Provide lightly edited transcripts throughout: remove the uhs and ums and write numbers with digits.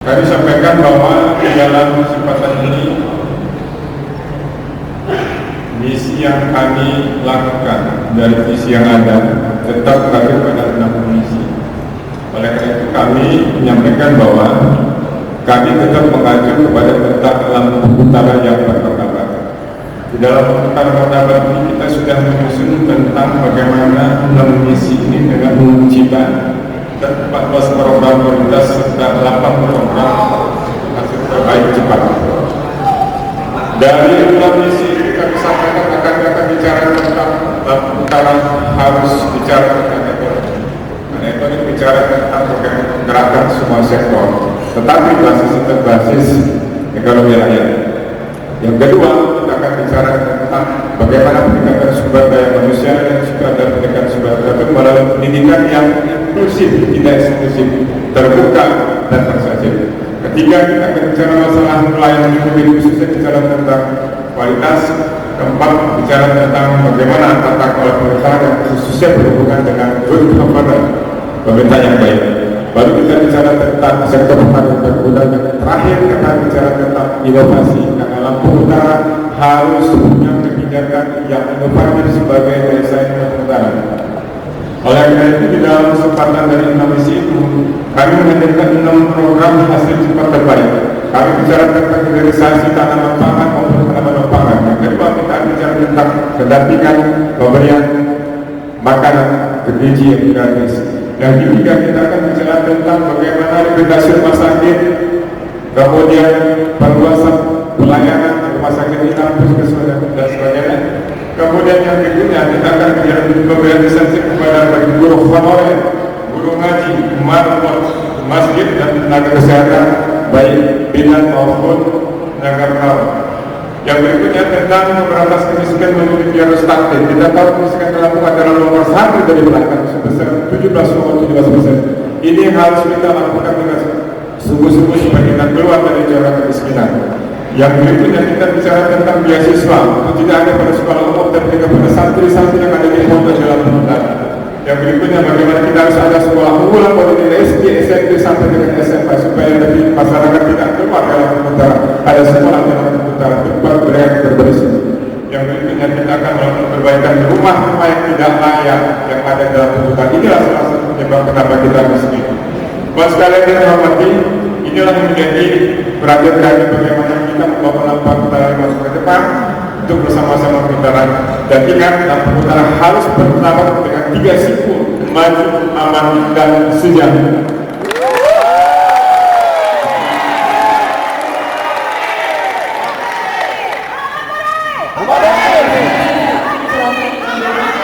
Kami sampaikan bahwa di dalam kesempatan ini misi yang kami lakukan dari visi yang ada tetap berada pada 6 misi. Oleh karena itu kami menyampaikan bahwa kami tetap mengacu kepada tentang lampu utara yang bermartabat. Di dalam tentang martabat ini kita sudah menyusun tentang bagaimana 6 misi ini dengan menguncikan dan 14 program prioritas serta 8 program hasil terbaik cepat. Dari 6 misi ini kami sampaikan akan bicara tentang lampu utara harus bicara tentang ekonomi. Karena ekonomi bicara tentang bagaimana gerakan semua sektor, tetapi berbasis ekonomi rakyat. Yang kedua, kita akan bicara tentang bagaimana peningkatan sumber daya manusia dan juga ada peningkatan sumber daya melalui pendidikan yang inklusif, tidak eksklusif, terbuka dan persuasif. Ketiga, kita akan bicara masalah pelayanan publik, khususnya bicara tentang kualitas. Keempat, bicara tentang bagaimana tata kelola pemerintahan yang khususnya berhubungan dengan good governance, pemerintahan yang baik. Baru kita bicara tentang sektor pertanian berguna. Yang terakhir kita bicara tentang inovasi, karena lampu utara harus punya kebijakan yang inovatif sebagai daya saing utara. Oleh karena itu di dalam kesempatan dari 6 misi itu kami menghadirkan 6 program hasil cepat terbaik. Kami bicara tentang hilirisasi tanaman pangan maupun tanaman pangan. Yang kedua, kita bicara tentang pendampingan pemberian makanan bergizi yang gratis. Yang ketiga, kita akan bicara tentang bagaimana rehabilitasi rumah sakit, kemudian perluasan pelayanan rumah sakit inap, puskesmas dan sebagainya. Kemudian yang berikutnya kita akan bicara pemberian lisensi kepada bagi guru honorer, guru ngaji, masjid dan tenaga kesehatan baik bidan maupun tenaga perawat. Yang berikutnya tentang memberantas kemiskinan melalui biaya stunting. Kita tahu kemiskinan Lampung adalah nomor 1 dari belakang sebesar 17,17%. Ini yang harus kita lakukan dengan sungguh-sungguh supaya kita keluar dari jurang kemiskinan. Yang berikutnya kita bicara tentang beasiswa, tidak hanya pada sekolah umum tapi juga pada santri-santri yang ada di pondok dalam pendidikan. Yang berikutnya bagaimana kita harus ada sekolah unggulan mulai dari SD, SMP sampai dengan SMA supaya lebih masyarakat tidak keluar dalam utara. Ada sekolah dalam utara tempat berbersih. Yang berikutnya kita akan melakukan perbaikan rumah-rumah yang tidak layak yang ada dalam utara. Inilah salah satu penyebab kenapa kita miskin. Buat sekalian yang hormati, inilah yang menjadi perhatian kami bagaimana kita membawa lampu utara masuk ke depan untuk bersama-sama berjalan. Dan ingat, lampu utara harus bertambah dengan 3 siku: maju, aman, dan sejahtera.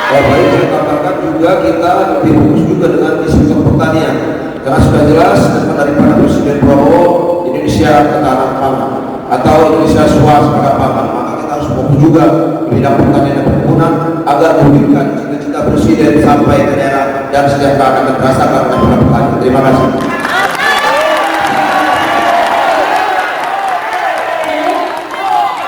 Baik, saya katakan juga kita lebih fokus juga dengan di sektor pertanian, karena sudah jelas dari Pak Presiden Prabowo, Indonesia ketahanan pangan atau Indonesia swasembada pangan. Maka kita harus fokus juga di bidang pertanian dan perkebunan agar mewujudkan cita-cita Presiden sampai ke daerah dan sejahtera akan terasakan oleh para petani. Terima kasih.